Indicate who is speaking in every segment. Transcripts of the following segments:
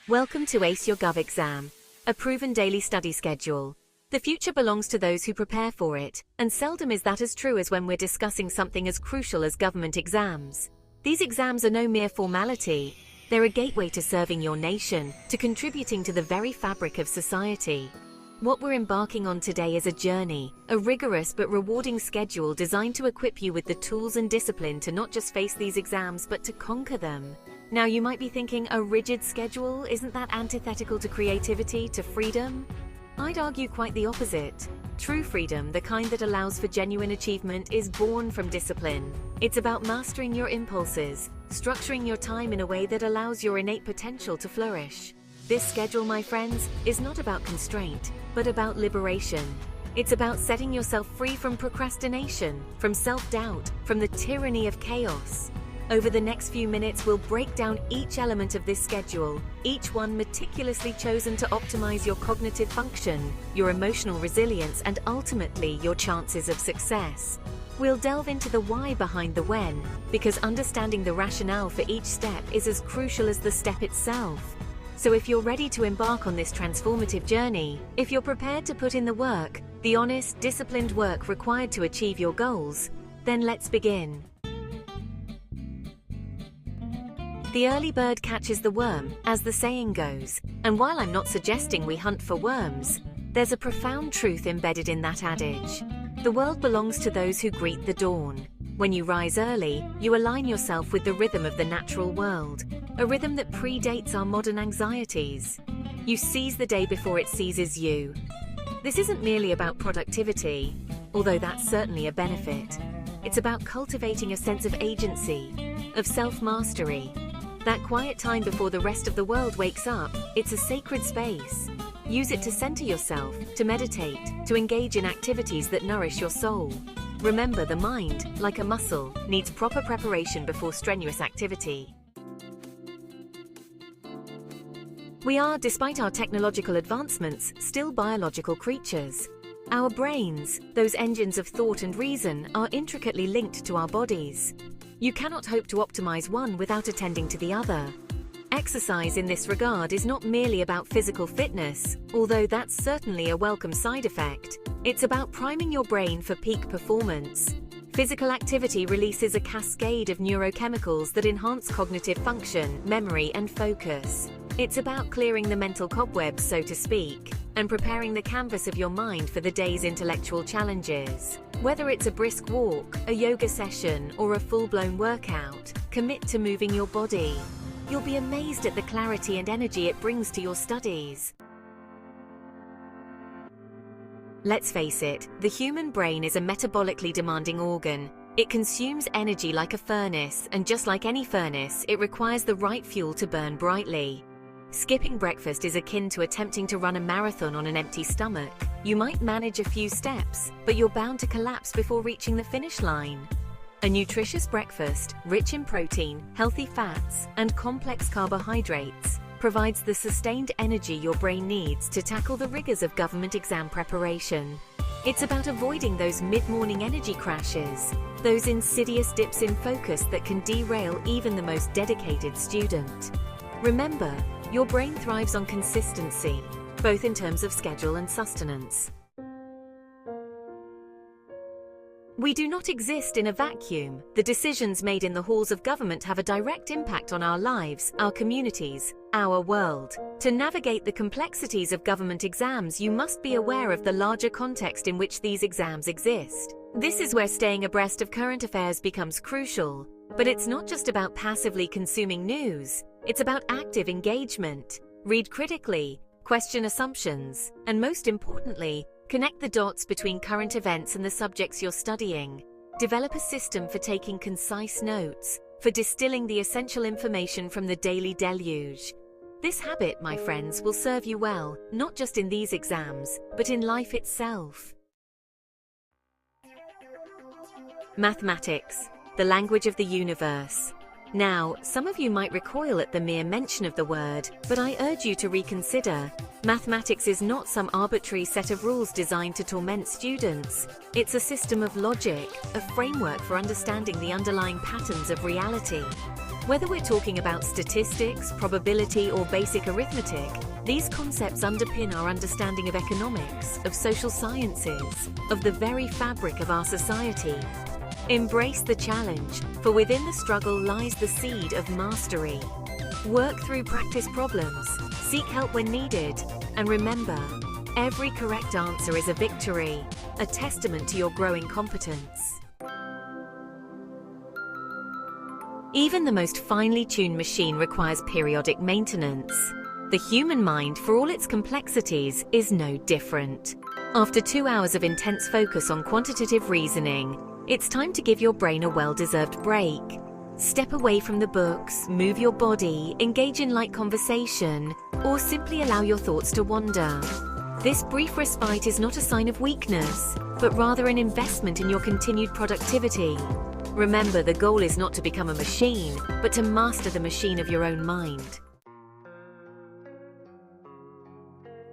Speaker 1: Welcome to Ace Your Gov exam, a proven daily study schedule. The future belongs to those who prepare for it, and seldom is that as true as when we're discussing something as crucial as government exams. These exams are no mere formality. They're a gateway to serving your nation, to contributing to the very fabric of society. What we're embarking on today is a journey, a rigorous but rewarding schedule designed to equip you with the tools and discipline to not just face these exams but to conquer them. Now you might be thinking, a rigid schedule, isn't that antithetical to creativity, to freedom? I'd argue quite the opposite. True freedom, the kind that allows for genuine achievement, is born from discipline. It's about mastering your impulses, structuring your time in a way that allows your innate potential to flourish. This schedule, my friends, is not about constraint, but about liberation. It's about setting yourself free from procrastination, from self-doubt, from the tyranny of chaos. Over the next few minutes, we'll break down each element of this schedule, each one meticulously chosen to optimize your cognitive function, your emotional resilience, and ultimately your chances of success. We'll delve into the why behind the when, because understanding the rationale for each step is as crucial as the step itself. So if you're ready to embark on this transformative journey, if you're prepared to put in the work, the honest, disciplined work required to achieve your goals, then let's begin. The early bird catches the worm, as the saying goes, and while I'm not suggesting we hunt for worms, there's a profound truth embedded in that adage. The world belongs to those who greet the dawn. When you rise early, you align yourself with the rhythm of the natural world, a rhythm that predates our modern anxieties. You seize the day before it seizes you. This isn't merely about productivity, although that's certainly a benefit. It's about cultivating a sense of agency, of self-mastery. That quiet time before the rest of the world wakes up, it's a sacred space. Use it to center yourself, to meditate, to engage in activities that nourish your soul. Remember, the mind, like a muscle, needs proper preparation before strenuous activity. We are, despite our technological advancements, still biological creatures. Our brains, those engines of thought and reason, are intricately linked to our bodies. You cannot hope to optimize one without attending to the other. Exercise in this regard is not merely about physical fitness, although that's certainly a welcome side effect. It's about priming your brain for peak performance. Physical activity releases a cascade of neurochemicals that enhance cognitive function, memory, and focus. It's about clearing the mental cobwebs, so to speak, and preparing the canvas of your mind for the day's intellectual challenges. Whether it's a brisk walk, a yoga session, or a full-blown workout, commit to moving your body. You'll be amazed at the clarity and energy it brings to your studies. Let's face it, the human brain is a metabolically demanding organ. It consumes energy like a furnace, and just like any furnace, it requires the right fuel to burn brightly. Skipping breakfast is akin to attempting to run a marathon on an empty stomach. You might manage a few steps, but you're bound to collapse before reaching the finish line. A nutritious breakfast, rich in protein, healthy fats, and complex carbohydrates, provides the sustained energy your brain needs to tackle the rigors of government exam preparation. It's about avoiding those mid-morning energy crashes, those insidious dips in focus that can derail even the most dedicated student. Remember, your brain thrives on consistency, both in terms of schedule and sustenance. We do not exist in a vacuum. The decisions made in the halls of government have a direct impact on our lives, our communities, our world. To navigate the complexities of government exams, you must be aware of the larger context in which these exams exist. This is where staying abreast of current affairs becomes crucial. But it's not just about passively consuming news. It's about active engagement. Read critically, question assumptions, and most importantly, connect the dots between current events and the subjects you're studying. Develop a system for taking concise notes, for distilling the essential information from the daily deluge. This habit, my friends, will serve you well, not just in these exams, but in life itself. Mathematics, the language of the universe. Now, some of you might recoil at the mere mention of the word, but I urge you to reconsider. Mathematics is not some arbitrary set of rules designed to torment students. It's a system of logic, a framework for understanding the underlying patterns of reality. Whether we're talking about statistics, probability, or basic arithmetic, these concepts underpin our understanding of economics, of social sciences, of the very fabric of our society. Embrace the challenge, for within the struggle lies the seed of mastery. Work through practice problems, seek help when needed, and remember, every correct answer is a victory, a testament to your growing competence. Even the most finely tuned machine requires periodic maintenance. The human mind, for all its complexities, is no different. After 2 hours of intense focus on quantitative reasoning, it's time to give your brain a well-deserved break. Step away from the books, move your body, engage in light conversation, or simply allow your thoughts to wander. This brief respite is not a sign of weakness, but rather an investment in your continued productivity. Remember, the goal is not to become a machine, but to master the machine of your own mind.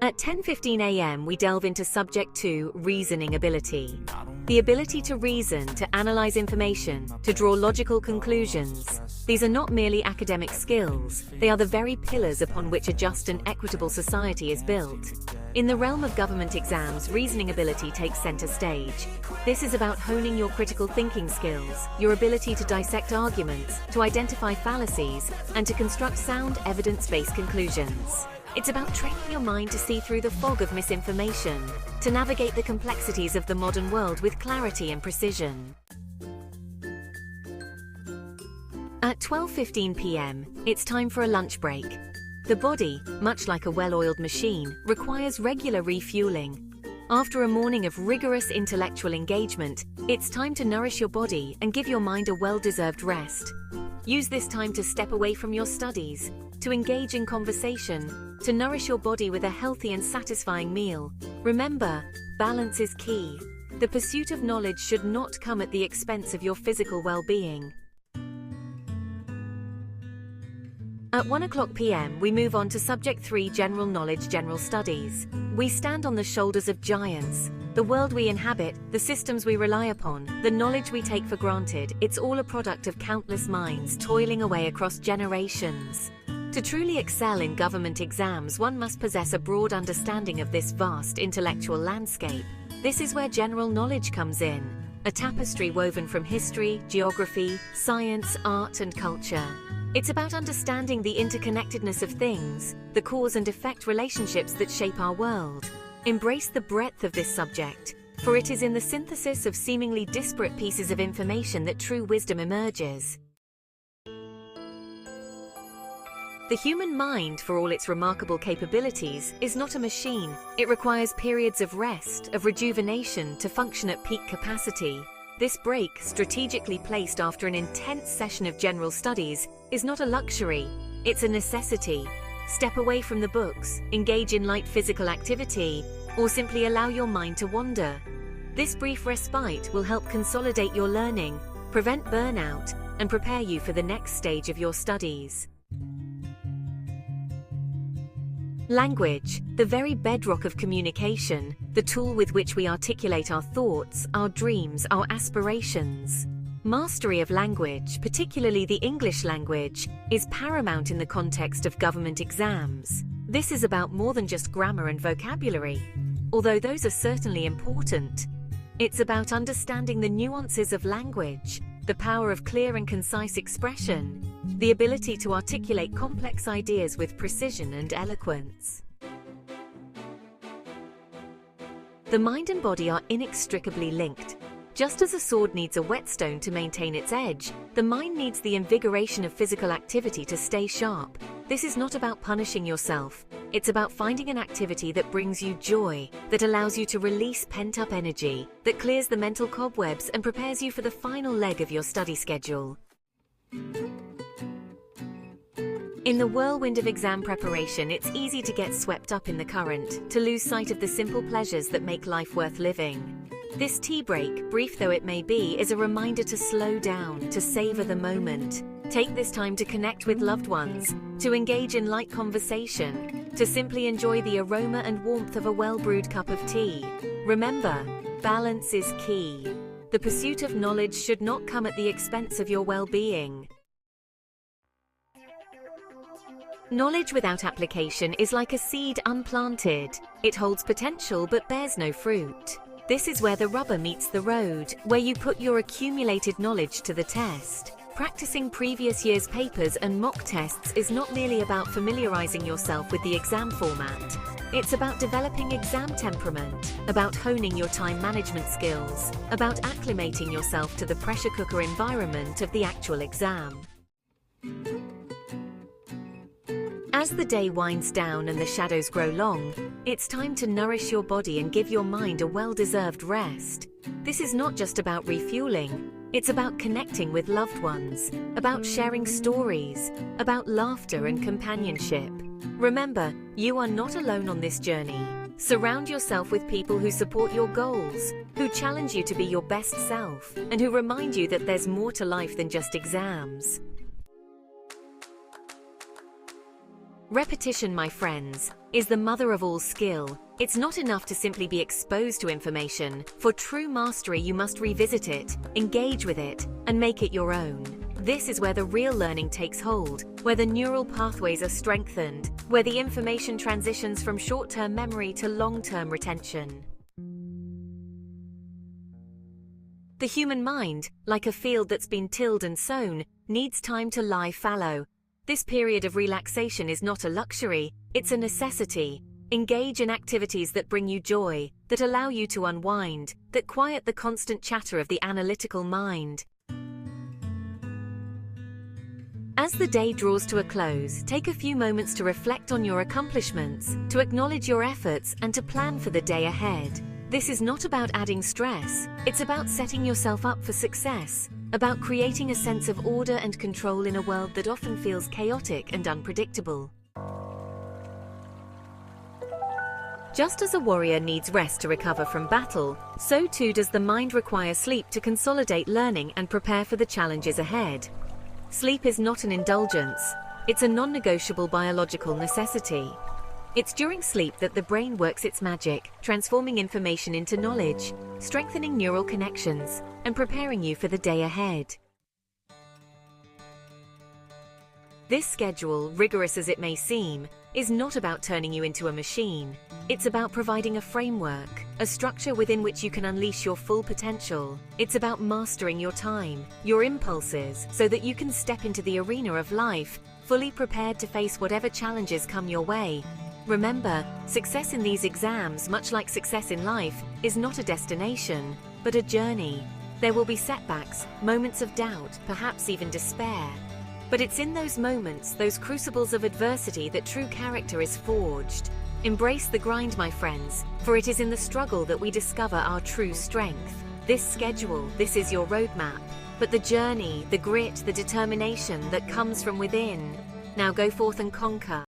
Speaker 1: At 10:15 a.m., we delve into Subject 2, Reasoning Ability. The ability to reason, to analyze information, to draw logical conclusions. These are not merely academic skills, they are the very pillars upon which a just and equitable society is built. In the realm of government exams, reasoning ability takes center stage. This is about honing your critical thinking skills, your ability to dissect arguments, to identify fallacies, and to construct sound, evidence-based conclusions. It's about training your mind to see through the fog of misinformation, to navigate the complexities of the modern world with clarity and precision. At 12:15 p.m., it's time for a lunch break. The body, much like a well-oiled machine, requires regular refueling. After a morning of rigorous intellectual engagement, it's time to nourish your body and give your mind a well-deserved rest. Use this time to step away from your studies, to engage in conversation, to nourish your body with a healthy and satisfying meal. Remember, balance is key. The pursuit of knowledge should not come at the expense of your physical well-being. At 1:00 p.m., we move on to Subject 3, General Knowledge, General Studies. We stand on the shoulders of giants. The world we inhabit, the systems we rely upon, the knowledge we take for granted, it's all a product of countless minds toiling away across generations. To truly excel in government exams, one must possess a broad understanding of this vast intellectual landscape. This is where general knowledge comes in, a tapestry woven from history, geography, science, art, and culture. It's about understanding the interconnectedness of things, the cause and effect relationships that shape our world. Embrace the breadth of this subject, for it is in the synthesis of seemingly disparate pieces of information that true wisdom emerges. The human mind, for all its remarkable capabilities, is not a machine. It requires periods of rest, of rejuvenation to function at peak capacity. This break, strategically placed after an intense session of general studies, is not a luxury, it's a necessity. Step away from the books, engage in light physical activity, or simply allow your mind to wander. This brief respite will help consolidate your learning, prevent burnout, and prepare you for the next stage of your studies. Language, the very bedrock of communication, the tool with which we articulate our thoughts, our dreams, our aspirations. Mastery of language, particularly the English language, is paramount in the context of government exams. This is about more than just grammar and vocabulary, although those are certainly important. It's about understanding the nuances of language, the power of clear and concise expression, the ability to articulate complex ideas with precision and eloquence. The mind and body are inextricably linked. Just as a sword needs a whetstone to maintain its edge, the mind needs the invigoration of physical activity to stay sharp. This is not about punishing yourself. It's about finding an activity that brings you joy, that allows you to release pent-up energy, that clears the mental cobwebs and prepares you for the final leg of your study schedule. In the whirlwind of exam preparation, it's easy to get swept up in the current, to lose sight of the simple pleasures that make life worth living. This tea break, brief though it may be, is a reminder to slow down, to savor the moment. Take this time to connect with loved ones, to engage in light conversation, to simply enjoy the aroma and warmth of a well-brewed cup of tea. Remember, balance is key. The pursuit of knowledge should not come at the expense of your well-being. Knowledge without application is like a seed unplanted. It holds potential but bears no fruit. This is where the rubber meets the road, where you put your accumulated knowledge to the test. Practicing previous year's papers and mock tests is not merely about familiarizing yourself with the exam format. It's about developing exam temperament, about honing your time management skills, about acclimating yourself to the pressure cooker environment of the actual exam. As the day winds down and the shadows grow long, it's time to nourish your body and give your mind a well-deserved rest. This is not just about refueling. It's about connecting with loved ones, about sharing stories, about laughter and companionship. Remember, you are not alone on this journey. Surround yourself with people who support your goals, who challenge you to be your best self, and who remind you that there's more to life than just exams. Repetition, my friends, is the mother of all skill. It's not enough to simply be exposed to information. For true mastery, you must revisit it, engage with it, and make it your own. This is where the real learning takes hold, where the neural pathways are strengthened, where the information transitions from short-term memory to long-term retention. The human mind, like a field that's been tilled and sown, needs time to lie fallow. This period of relaxation is not a luxury, it's a necessity. Engage in activities that bring you joy, that allow you to unwind, that quiet the constant chatter of the analytical mind. As the day draws to a close, take a few moments to reflect on your accomplishments, to acknowledge your efforts, and to plan for the day ahead. This is not about adding stress, it's about setting yourself up for success, about creating a sense of order and control in a world that often feels chaotic and unpredictable. Just as a warrior needs rest to recover from battle, so too does the mind require sleep to consolidate learning and prepare for the challenges ahead. Sleep is not an indulgence, it's a non-negotiable biological necessity. It's during sleep that the brain works its magic, transforming information into knowledge, strengthening neural connections, and preparing you for the day ahead. This schedule, rigorous as it may seem, is not about turning you into a machine. It's about providing a framework, a structure within which you can unleash your full potential. It's about mastering your time, your impulses, so that you can step into the arena of life, fully prepared to face whatever challenges come your way. Remember, success in these exams, much like success in life, is not a destination, but a journey. There will be setbacks, moments of doubt, perhaps even despair. But it's in those moments, those crucibles of adversity, that true character is forged. Embrace the grind, my friends, for it is in the struggle that we discover our true strength. This schedule, this is your roadmap, but the journey, the grit, the determination that comes from within. Now go forth and conquer.